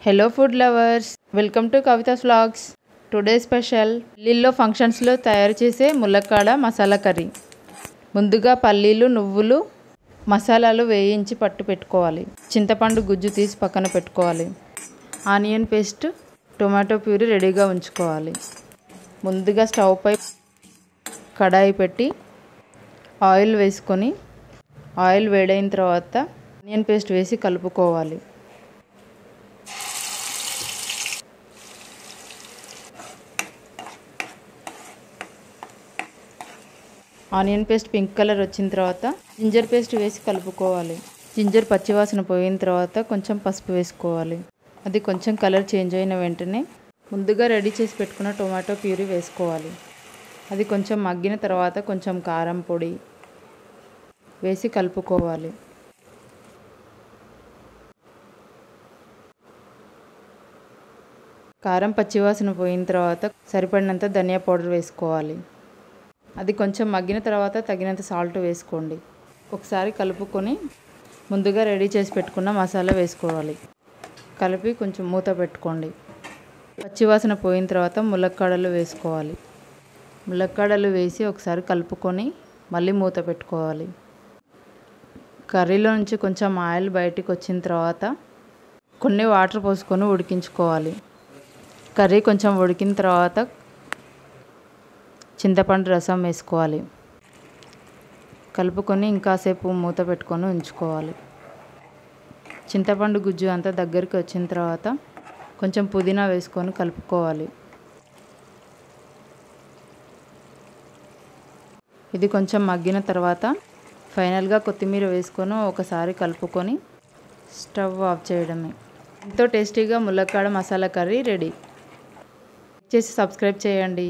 Hello food lovers, welcome to Kavitha's vlogs. Today special పల్లీల్లో ఫంక్షన్స్లో తయారు చేసే ములక్కాడ మసాలా కర్రీ. ముందుగా పల్లీలు, నువ్వులు, మసాలాలు వేయించి పట్టు పెట్టుకోవాలి. చింతపండు గుజ్జు తీసి పక్కన పెట్టుకోవాలి. ఆనియన్ పేస్ట్, టొమాటో ప్యూరీ రెడీగా ఉంచుకోవాలి. ముందుగా స్టవ్ పై కడాయి పెట్టి ఆయిల్ వేసుకొని ఆయిల్ వేడైన తర్వాత ఆనియన్ పేస్ట్ వేసి కలుపుకోవాలి. ఆనియన్ పేస్ట్ పింక్ కలర్ వచ్చిన తర్వాత జింజర్ పేస్ట్ వేసి కలుపుకోవాలి. జింజర్ పచ్చివాసన పోయిన తర్వాత కొంచెం పసుపు వేసుకోవాలి. అది కొంచెం కలర్ చేంజ్ అయిన వెంటనే ముందుగా రెడీ చేసి పెట్టుకున్న టొమాటో ప్యూరీ వేసుకోవాలి. అది కొంచెం మగ్గిన తర్వాత కొంచెం కారం పొడి వేసి కలుపుకోవాలి. కారం పచ్చివాసన పోయిన తర్వాత సరిపడినంత ధనియా పౌడర్ వేసుకోవాలి. అది కొంచెం మగ్గిన తర్వాత తగినంత సాల్ట్ వేసుకోండి. ఒకసారి కలుపుకొని ముందుగా రెడీ చేసి పెట్టుకున్న మసాలా వేసుకోవాలి. కలిపి కొంచెం మూత పెట్టుకోండి. పచ్చివాసన పోయిన తర్వాత ములక్కాడలు వేసుకోవాలి. ములక్కాడలు వేసి ఒకసారి కలుపుకొని మళ్ళీ మూత పెట్టుకోవాలి. కర్రీలో నుంచి కొంచెం ఆయిల్ బయటికి వచ్చిన తర్వాత కొన్ని వాటర్ పోసుకొని ఉడికించుకోవాలి. కర్రీ కొంచెం ఉడికిన తర్వాత చింతపండు రసం వేసుకోవాలి. కలుపుకొని ఇంకాసేపు మూత పెట్టుకొని ఉంచుకోవాలి. చింతపండు గుజ్జు అంతా దగ్గరికి వచ్చిన తర్వాత కొంచెం పుదీనా వేసుకొని కలుపుకోవాలి. ఇది కొంచెం మగ్గిన తర్వాత ఫైనల్గా కొత్తిమీర వేసుకొని ఒకసారి కలుపుకొని స్టవ్ ఆఫ్ చేయడమే. ఎంతో టేస్టీగా ములక్కాడ మసాలా కర్రీ రెడీ. చేసి సబ్స్క్రైబ్ చేయండి.